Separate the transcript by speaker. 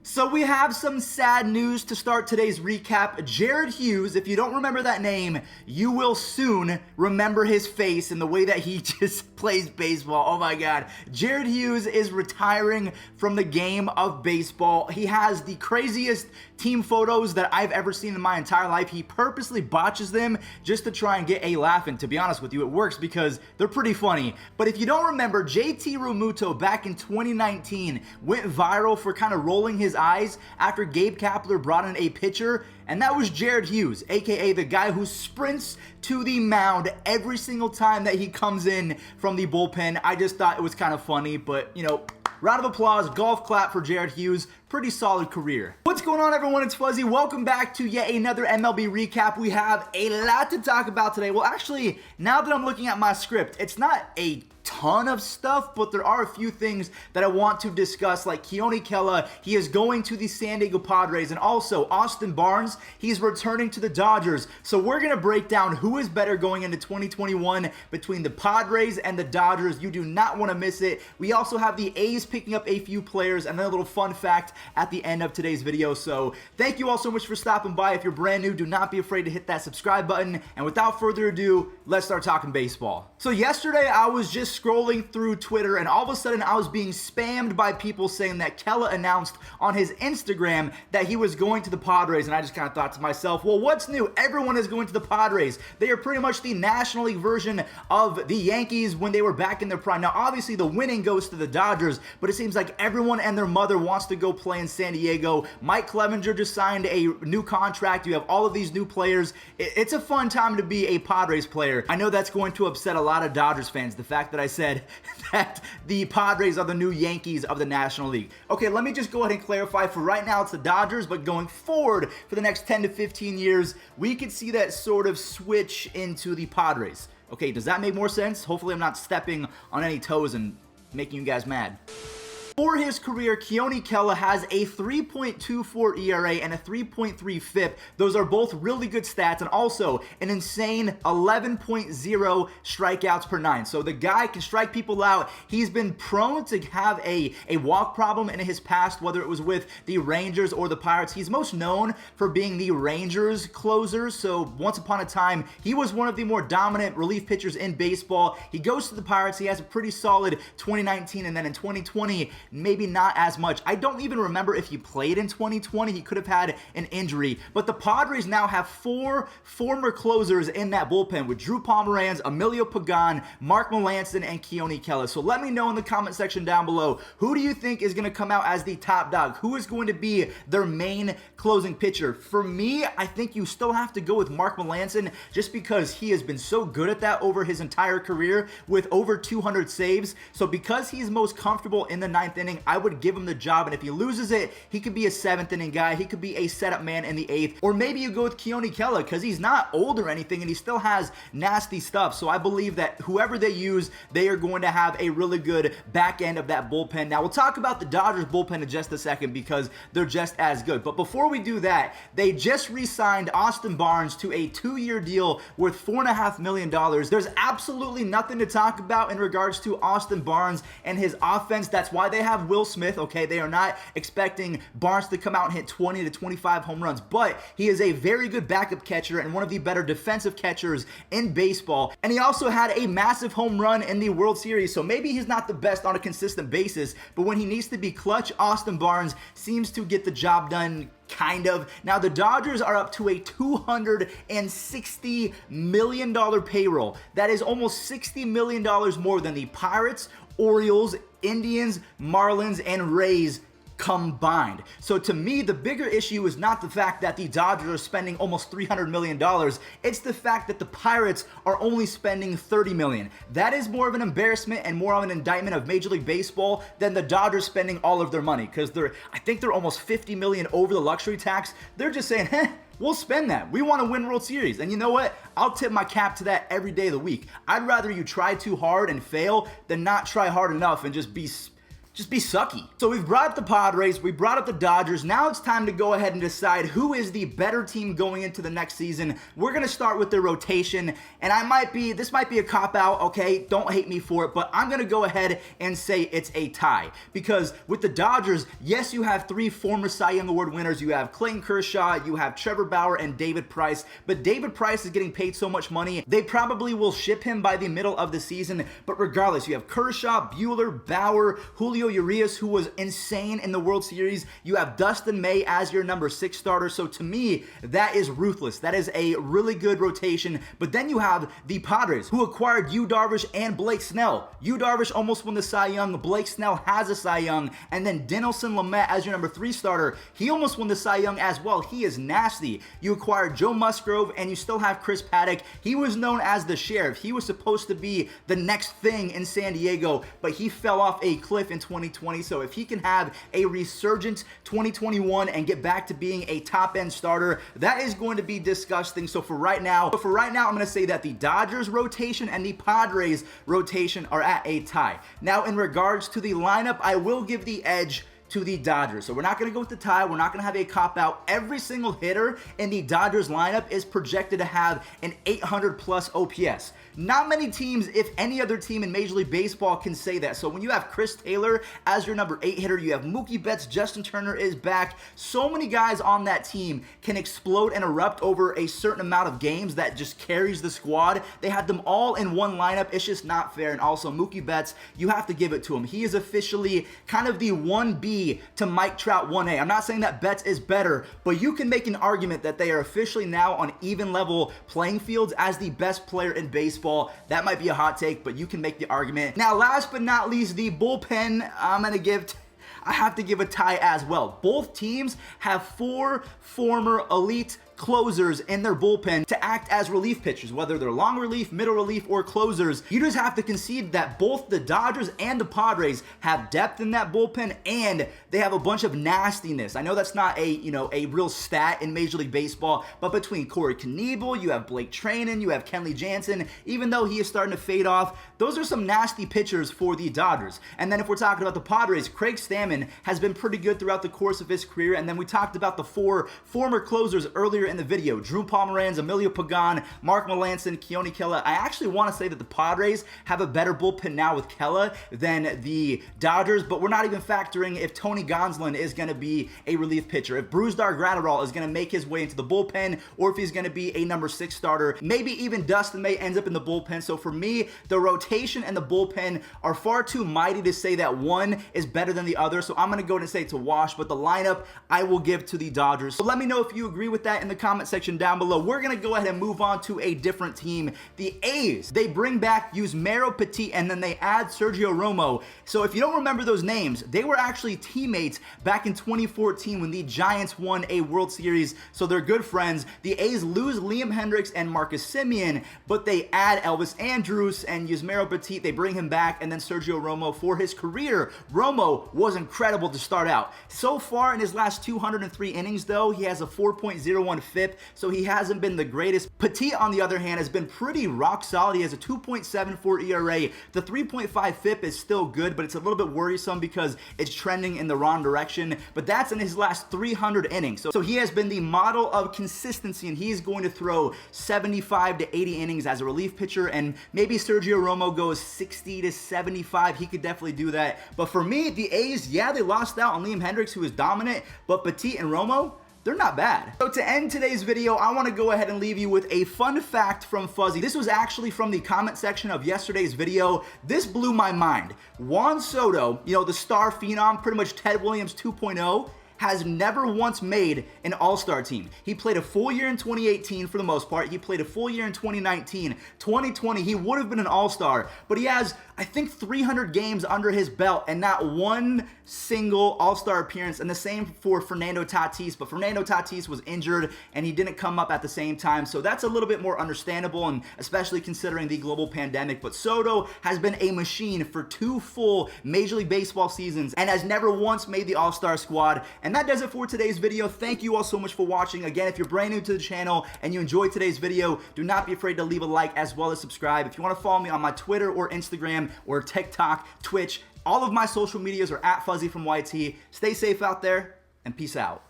Speaker 1: So we have some sad news to start today's recap. Jared Hughes, if you don't remember that name, you will soon remember his face and the way that he just plays baseball. Oh my God. Jared Hughes is retiring from the game of baseball. He has the craziest team photos that I've ever seen in my entire life. He purposely botches them just to try and get a laugh, and to be honest with you, it works because they're pretty funny. But if you don't remember, JT Realmuto back in 2019 went viral for kind of rolling his eyes after Gabe Kapler brought in a pitcher, and that was Jared Hughes, aka the guy who sprints to the mound every single time that he comes in from the bullpen. I just thought it was kind of funny, but you know, round of applause, golf clap for Jared Hughes. Pretty solid career. What's going on, everyone? It's Fuzzy. Welcome back to yet another MLB recap. We have a lot to talk about today. Well, actually, now that I'm looking at my script, it's not a ton of stuff, but there are a few things that I want to discuss, like Keone Kela. He is going to the San Diego Padres, and also Austin Barnes, he's returning to the Dodgers. So we're going to break down who is better going into 2021 between the Padres and the Dodgers. You do not want to miss it. We also have the A's picking up a few players, and then a little fun fact at the end of today's video. So thank you all so much for stopping by. If you're brand new, do not be afraid to hit that subscribe button. And without further ado, let's start talking baseball. So yesterday I was just scrolling through Twitter, and all of a sudden I was being spammed by people saying that Kela announced on his Instagram that he was going to the Padres, and I just kind of thought to myself, well, what's new? Everyone is going to the Padres. They are pretty much the National League version of the Yankees when they were back in their prime. Now, obviously, the winning goes to the Dodgers, but it seems like everyone and their mother wants to go play in San Diego. Mike Clevenger just signed a new contract. You have all of these new players. It's a fun time to be a Padres player. I know that's going to upset a lot of Dodgers fans, the fact that I said that the Padres are the new Yankees of the National League. Okay, let me just go ahead and clarify. For right now, it's the Dodgers, but going forward for the next 10 to 15 years, we could see that sort of switch into the Padres. Okay, does that make more sense? Hopefully I'm not stepping on any toes and making you guys mad. For his career, Keone Kela has a 3.24 ERA and a 3.3 FIP. Those are both really good stats, and also an insane 11.0 strikeouts per nine. So the guy can strike people out. He's been prone to have a walk problem in his past, whether it was with the Rangers or the Pirates. He's most known for being the Rangers closer. So once upon a time, he was one of the more dominant relief pitchers in baseball. He goes to the Pirates. He has a pretty solid 2019, and then in 2020, maybe not as much. I don't even remember if he played in 2020. He could have had an injury. But the Padres now have four former closers in that bullpen with Drew Pomeranz, Emilio Pagan, Mark Melancon, and Keone Kela. So let me know in the comment section down below, who do you think is going to come out as the top dog? Who is going to be their main closing pitcher? For me, I think you still have to go with Mark Melancon, just because he has been so good at that over his entire career with over 200 saves. So because he's most comfortable in the ninth inning, I would give him the job, and if he loses it, he could be a seventh inning guy. He could be a setup man in the eighth, or maybe you go with Keone Kela because he's not old or anything and he still has nasty stuff. So I believe that whoever they use, they are going to have a really good back end of that bullpen. Now we'll talk about the Dodgers bullpen in just a second because they're just as good. But before we do that, they just re-signed Austin Barnes to a 2-year deal worth $4.5 million. There's absolutely nothing to talk about in regards to Austin Barnes and his offense. That's why they have Will Smith, okay? They are not expecting Barnes to come out and hit 20 to 25 home runs, but he is a very good backup catcher and one of the better defensive catchers in baseball. And he also had a massive home run in the World Series, so maybe he's not the best on a consistent basis, but when he needs to be clutch, Austin Barnes seems to get the job done. Kind of. Now, the Dodgers are up to a $260 million payroll. That is almost $60 million more than the Pirates, Orioles, Indians, Marlins, and Rays combined. So to me, the bigger issue is not the fact that the Dodgers are spending almost $300 million. It's the fact that the Pirates are only spending $30 million. That is more of an embarrassment and more of an indictment of Major League Baseball than the Dodgers spending all of their money, because I think they're almost $50 million over the luxury tax. They're just saying, we'll spend that. We want to win World Series. And you know what? I'll tip my cap to that every day of the week. I'd rather you try too hard and fail than not try hard enough and just just be sucky. So we've brought up the Padres, we brought up the Dodgers. Now it's time to go ahead and decide who is the better team going into the next season. We're going to start with the rotation, and this might be a cop-out, okay? Don't hate me for it, but I'm going to go ahead and say it's a tie. Because with the Dodgers, yes, you have 3 former Cy Young Award winners. You have Clayton Kershaw, you have Trevor Bauer, and David Price. But David Price is getting paid so much money, they probably will ship him by the middle of the season. But regardless, you have Kershaw, Buehler, Bauer, Julio Urias, who was insane in the World Series. You have Dustin May as your number 6 starter. So to me, that is ruthless. That is a really good rotation. But then you have the Padres, who acquired Yu Darvish and Blake Snell. Yu Darvish almost won the Cy Young. Blake Snell has a Cy Young. And then Dinelson Lamet as your number 3 starter. He almost won the Cy Young as well. He is nasty. You acquired Joe Musgrove, and you still have Chris Paddock. He was known as the Sheriff. He was supposed to be the next thing in San Diego, but he fell off a cliff in 2020. So if he can have a resurgent 2021 and get back to being a top-end starter, that is going to be disgusting. So for right now, I'm going to say that the Dodgers rotation and the Padres rotation are at a tie. Now, in regards to the lineup, I will give the edge to the Dodgers. So we're not going to go with the tie. We're not going to have a cop-out. Every single hitter in the Dodgers lineup is projected to have an 800-plus OPS. Not many teams, if any other team in Major League Baseball, can say that. So when you have Chris Taylor as your number 8 hitter, you have Mookie Betts, Justin Turner is back. So many guys on that team can explode and erupt over a certain amount of games that just carries the squad. They have them all in one lineup. It's just not fair. And also Mookie Betts, you have to give it to him. He is officially kind of the 1B to Mike Trout 1A. I'm not saying that Betts is better, but you can make an argument that they are officially now on even level playing fields as the best player in baseball. That might be a hot take, but you can make the argument. Now, last but not least, the bullpen, I have to give a tie as well. Both teams have 4 former elite closers in their bullpen to act as relief pitchers, whether they're long relief, middle relief, or closers. You just have to concede that both the Dodgers and the Padres have depth in that bullpen, and they have a bunch of nastiness. I know that's not a real stat in Major League Baseball, but between Corey Knebel, you have Blake Treinen, you have Kenley Jansen, even though he is starting to fade off, those are some nasty pitchers for the Dodgers. And then if we're talking about the Padres, Craig Stammen has been pretty good throughout the course of his career, and then we talked about the 4 former closers earlier in the video. Drew Pomeranz, Emilio Pagan, Mark Melancon, Keone, Kela. I actually want to say that the Padres have a better bullpen now with Kela than the Dodgers, but we're not even factoring if Tony Gonsolin is going to be a relief pitcher, if Brusdar Graterol is going to make his way into the bullpen, or if he's going to be a number 6 starter. Maybe even Dustin May ends up in the bullpen. So for me, the rotation and the bullpen are far too mighty to say that one is better than the other. So I'm going to go ahead and say it's a wash, but the lineup I will give to the Dodgers. So let me know if you agree with that in the comment section down below. We're going to go ahead and move on to a different team. The A's, they bring back Yusmeiro, Petit, and then they add Sergio Romo. So if you don't remember those names, they were actually teammates back in 2014 when the Giants won a World Series. So they're good friends. The A's lose Liam Hendricks and Marcus Semien, but they add Elvis Andrus and Yusmeiro Petit. They bring him back, and then Sergio Romo for his career. Romo was incredible to start out. So far in his last 203 innings, though, he has a 4.01 FIP. So he hasn't been the greatest. Petit, on the other hand, has been pretty rock solid. He has a 2.74 ERA. The 3.5 FIP is still good, but it's a little bit worrisome because it's trending in the wrong direction. But that's in his last 300 innings. So he has been the model of consistency, and he's going to throw 75 to 80 innings as a relief pitcher, and maybe Sergio Romo goes 60 to 75. He could definitely do that. But for me, the A's, yeah, they lost out on Liam Hendricks, who is dominant, but Petit and Romo, they're not bad. So to end today's video, I want to go ahead and leave you with a fun fact from Fuzzy. This was actually from the comment section of yesterday's video. This blew my mind. Juan Soto, the star phenom, pretty much Ted Williams 2.0, has never once made an all-star team. He played a full year in 2018 for the most part. He played a full year in 2019. 2020, he would have been an all-star, but he has, I think, 300 games under his belt and not one single all-star appearance. And the same for Fernando Tatis, but Fernando Tatis was injured and he didn't come up at the same time. So that's a little bit more understandable, and especially considering the global pandemic. But Soto has been a machine for 2 full Major League Baseball seasons and has never once made the all-star squad. And that does it for today's video. Thank you all so much for watching. Again, if you're brand new to the channel and you enjoyed today's video, do not be afraid to leave a like as well as subscribe. If you want to follow me on my Twitter or Instagram or TikTok, Twitch, All of my social medias are at Fuzzy from YT. Stay safe out there, and peace out.